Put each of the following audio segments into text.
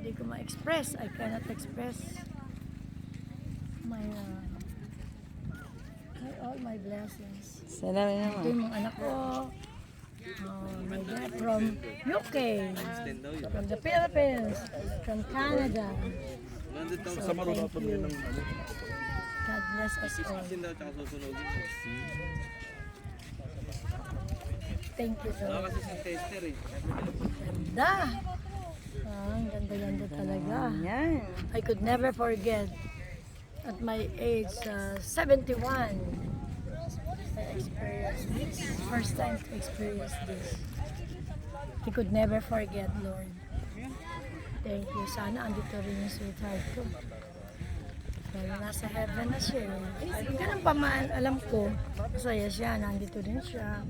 hindi ko ma-express. I cannot express my all my blessings. Salamat Ito naman. yung mga anak ko. My dad from UK, from the Philippines, from Canada. So, thank you. God bless us all. Thank you, Lord. Ganda! Ang ganda-ganda talaga. Yan. I could never forget at my age, 71. I experienced this. First time to experience this. I could never forget, Lord. Thank you. Sana andito rin yung sweetheart ko. Pero nasa heaven na siya. Ganun pa man, alam ko, masaya siya, nandito rin siya.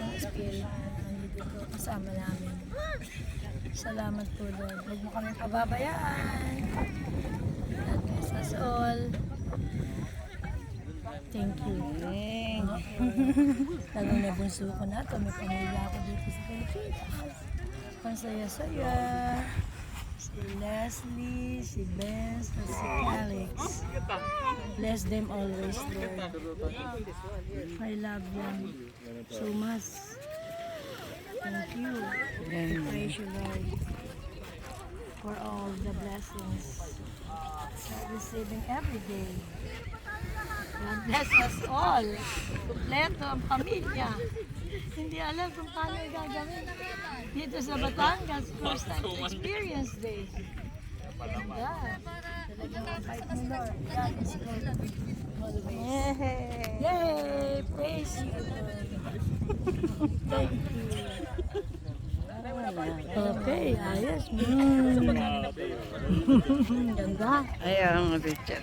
Ang spirit, nandito ko, kasama namin. Salamat po, Lord. Huwag mo kami pababayaan. God bless us all. Thank you. Lalo na bunso ko na ito. May pamilya ako dito sa Pilipinas. Ang saya-saya. Si Leslie, si Benz, at si Alex. Bless them always, Lord. I love them so much. Thank you. Praise you, Lord, for all the blessings we're receiving every day. God bless us all. Kompleto ang pamilya. Hindi alam kung paano gagawin. Dito sa Batangas, first time to experience this. Ganda. Talagang mabait mo, Lord. God is good. Always. Yay! Praise you, Lord. Thank you. Okay, ayos. Ganda. Ayaw ang picture.